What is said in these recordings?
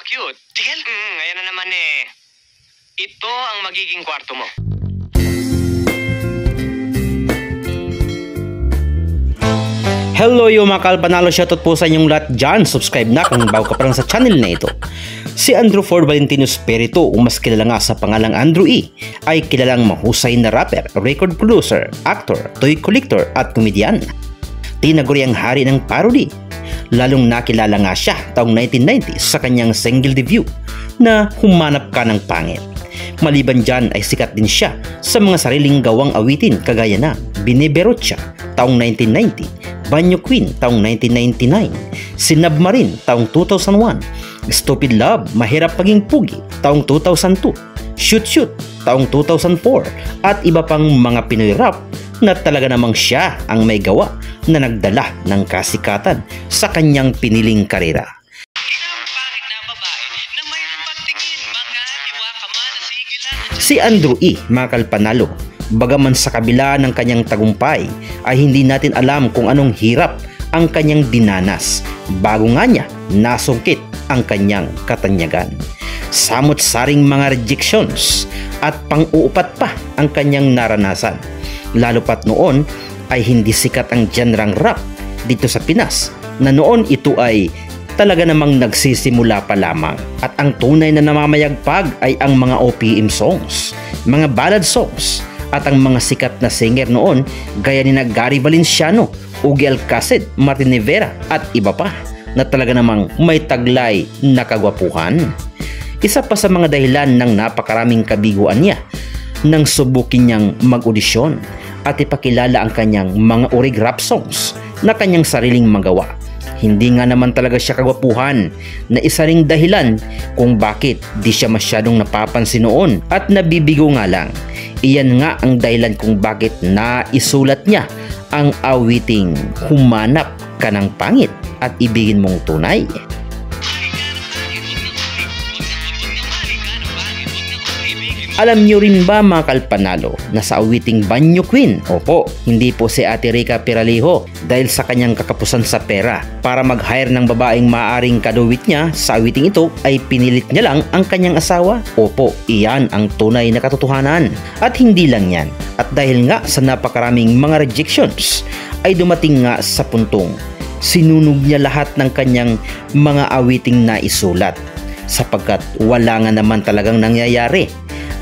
cute. Tigil? Ngayon na naman ito ang magiging kwarto mo. Hello yo mga kalpanalo, shoutout po sa inyong lahat dyan. Subscribe na kung bago ka pa lang sa channel na ito. Si Andrew Ford Valentino Espiritu, o mas kilala nga sa pangalang Andrew E, ay kilalang mahusay na rapper, record producer, actor, toy collector at komedyan. Tinaguriang hari ng parody. Lalong nakilala nga siya taong 1990 sa kanyang single debut na Humanap Ka ng Pangit. Maliban dyan ay sikat din siya sa mga sariling gawang awitin kagaya na Biniberotsa taong 1990, Banyo Queen taong 1999, Sinabmarin taong 2001, Stupid Love, Mahirap Paging Pugi taong 2002, Shoot Shoot taong 2004 at iba pang mga Pinoy rap na talaga namang siya ang may gawa na nagdala ng kasikatan sa kanyang piniling karera. Si Andrew E, mga kalpanalo, bagaman sa kabila ng kanyang tagumpay ay hindi natin alam kung anong hirap ang kanyang dinanas bago nga niya nasungkit ang kanyang katanyagan. Samot-saring mga rejections at pang-uupat pa ang kanyang naranasan. Lalo pat noon ay hindi sikat ang genre rap dito sa Pinas na noon ito ay talaga namang nagsisimula pa lamang at ang tunay na namamayagpag ay ang mga OPM songs, mga ballad songs at ang mga sikat na singer noon gaya ni Gary Valenciano, Ugi Alcacid, Martin Rivera at iba pa na talaga namang may taglay na kagwapuhan. Isa pa sa mga dahilan ng napakaraming kabiguan niya nang subukin niyang mag-audisyon at ipakilala ang kanyang mga urig rap songs na kanyang sariling magawa. Hindi nga naman talaga siya kagwapuhan na isa ring dahilan kung bakit di siya masyadong napapansin noon at nabibigo nga lang. Iyan nga ang dahilan kung bakit naisulat niya ang awiting Humanap Ka ng Pangit at Ibigin Mong Tunay. Alam nyo rin ba mga kalpanalo na sa awiting Banyo Queen, opo, hindi po si Ate Rica Peralejo dahil sa kanyang kakapusan sa pera para mag-hire ng babaeng maaaring kaduwit niya sa awiting ito ay pinilit niya lang ang kanyang asawa? Opo, iyan ang tunay na katotohanan. At hindi lang yan. At dahil nga sa napakaraming mga rejections ay dumating nga sa puntong sinunog niya lahat ng kanyang mga awiting na isulat sapagkat wala nga naman talagang nangyayari.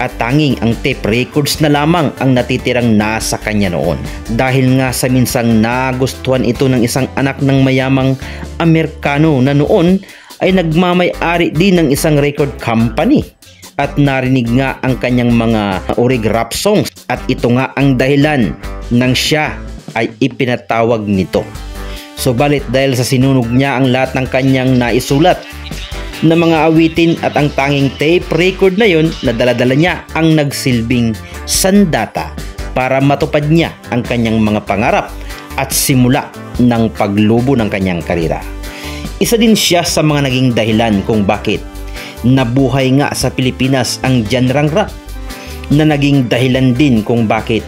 At tanging ang tape records na lamang ang natitirang nasa kanya noon. Dahil nga sa minsang nagustuhan ito ng isang anak ng mayamang Amerikano na noon ay nagmamay-ari din ng isang record company. At narinig nga ang kanyang mga urig rap songs at ito nga ang dahilan nang siya ay ipinatawag nito. Subalit dahil sa sinunog niya ang lahat ng kanyang naisulat na mga awitin at ang tanging tape record na yun na dala-dala niya ang nagsilbing sandata para matupad niya ang kanyang mga pangarap at simula ng paglubo ng kanyang karera. Isa din siya sa mga naging dahilan kung bakit nabuhay nga sa Pilipinas ang genre rap na naging dahilan din kung bakit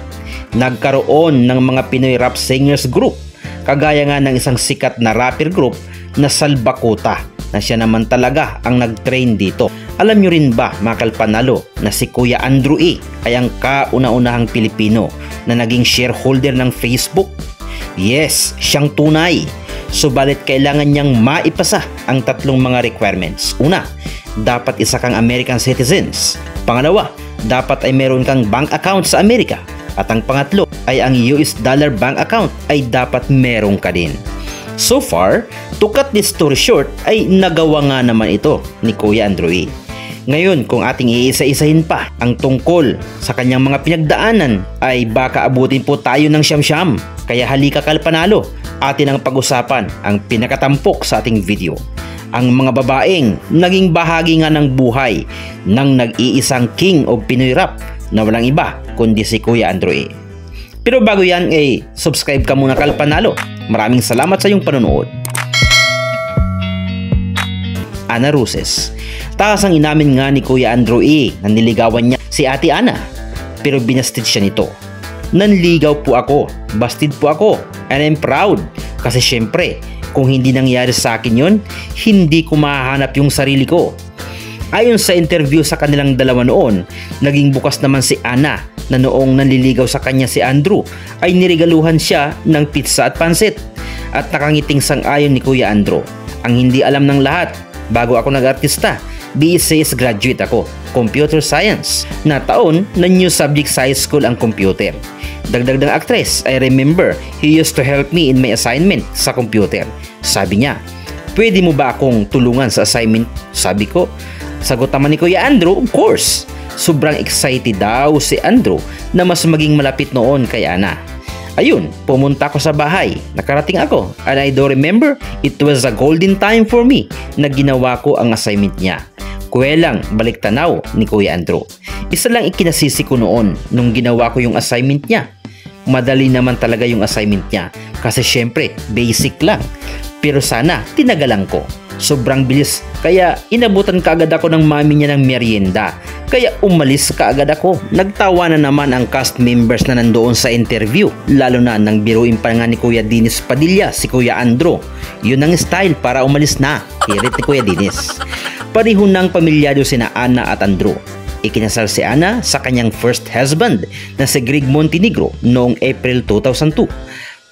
nagkaroon ng mga Pinoy rap singers group kagaya nga ng isang sikat na rapper group na Salbakuta na siya naman talaga ang nag-train dito. Alam nyo rin ba mga kalpanalo na si Kuya Andrew E ay ang kauna-unahang Pilipino na naging shareholder ng Facebook? Yes, siyang tunay. Subalit kailangan niyang maipasa ang tatlong mga requirements. Una, dapat isa kang American citizens. Pangalawa, dapat ay meron kang bank account sa Amerika. At ang pangatlo ay ang US dollar bank account ay dapat meron ka din. So far, to cut this story short ay nagawa nga naman ito ni Kuya Andrew E. Ngayon, kung ating iisa-isahin pa ang tungkol sa kanyang mga pinagdaanan ay baka abutin po tayo ng siyam-siyam. Kaya halika kalpanalo, atin ang pag-usapan ang pinakatampok sa ating video. Ang mga babaeng naging bahagi nga ng buhay ng nag-iisang king of Pinoy rap na walang iba kundi si Kuya Andrew E. Pero bago yan, subscribe ka muna kalpanalo. Maraming salamat sa iyong panonood. Ana Ruses. Takas ang inamin nga ni Kuya Andrew E na niligawan niya si Ate Ana pero binastid siya nito. Nanligaw po ako, bastid po ako, and I'm proud kasi syempre Kung hindi nangyari sa akin yon, hindi ko mahahanap yung sarili ko. Ayon sa interview sa kanilang dalawa noon, naging bukas naman si Ana na noong nanliligaw sa kanya si Andrew ay niregaluhan siya ng pizza at pansit. At nakangiting sang-ayon ni Kuya Andrew. Ang hindi alam ng lahat, bago ako nag-artista, BSc graduate ako, Computer Science, na taon na new subject sa high school ang computer. Dagdag ng actress, I remember he used to help me in my assignment sa computer. Sabi niya, pwede mo ba akong tulungan sa assignment? Sabi ko, sagot naman ni Kuya Andrew, of course. Sobrang excited daw si Andrew na mas maging malapit noon kay Ana. Ayun, pumunta ako sa bahay. Nakarating ako and I do remember it was a golden time for me na ginawa ko ang assignment niya. Kuwelang balik tanaw ni Kuya Andrew. Isa lang ikinasisi ko noon nung ginawa ko yung assignment niya. Madali naman talaga yung assignment niya kasi syempre basic lang. Pero sana tinagalan ko. Sobrang bilis kaya inabutan kaagad ako ng mami niya ng merienda. Kaya umalis kaagad ako. Nagtawa na naman ang cast members na nandoon sa interview. Lalo na nang biruin pa nga ni Kuya Dennis Padilla si Kuya Andrew. Yun ang style para umalis na. Hirit ni Kuya Dennis. Pareho ng pamilyado sina Ana at Andrew. Ikinasal si Ana sa kanyang first husband na si Greg Montenegro noong April 2002.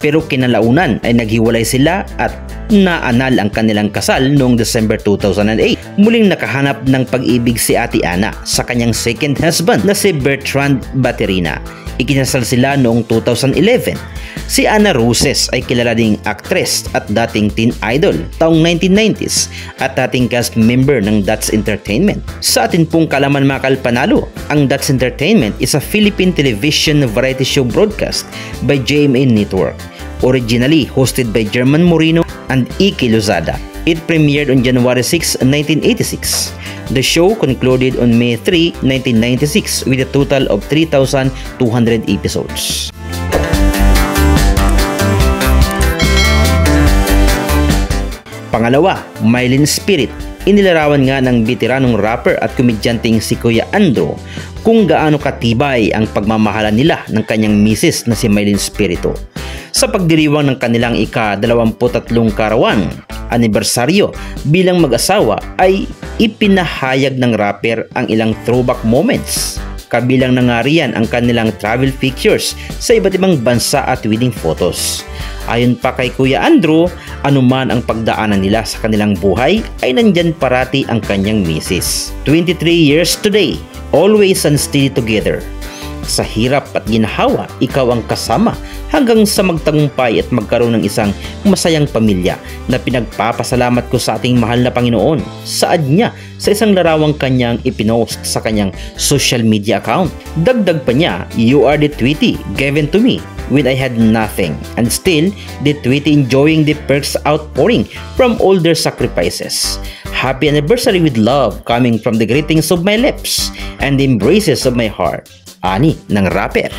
Pero kinalaunan ay naghiwalay sila at naanal ang kanilang kasal noong December 2008. Muling nakahanap ng pag-ibig si Ate Ana sa kanyang second husband na si Bertrand Baterina. Ikinasal sila noong 2011. Si Ana Roses ay kilala ding actress at dating teen idol taong 1990s at dating cast member ng That's Entertainment. Sa atin pong kalaman mga kalpanalo, ang That's Entertainment is a Philippine television variety show broadcast by GMA Network. Originally hosted by German Moreno and Iki Lozada. It premiered on January 6, 1986. The show concluded on May 3, 1996 with a total of 3,200 episodes. Pangalawa, Mylene Spirit. Inilarawan nga ng veteranong rapper at komedyanteng si Kuya Andrew kung gaano katibay ang pagmamahalan nila ng kanyang misis na si Mylene Spirito. Sa pagdiriwang ng kanilang ika-23 karawan anibersaryo bilang mag-asawa ay ipinahayag ng rapper ang ilang throwback moments. Kabilang na nga riyan ang kanilang travel pictures sa iba't ibang bansa at wedding photos. Ayon pa kay Kuya Andrew, anuman ang pagdaanan nila sa kanilang buhay ay nandyan parati ang kanyang misis. 23 years today, always and steady together. Sa hirap at ginhawa, ikaw ang kasama hanggang sa magtagumpay at magkaroon ng isang masayang pamilya na pinagpapasalamat ko sa ating mahal na Panginoon. Saad niya sa isang larawang kanyang ipinost sa kanyang social media account. Dagdag pa niya, you are the Tweety given to me when I had nothing, and still the Tweety enjoying the perks outpouring from all their sacrifices. Happy anniversary with love coming from the greetings of my lips and the embraces of my heart. Ani ng rapper.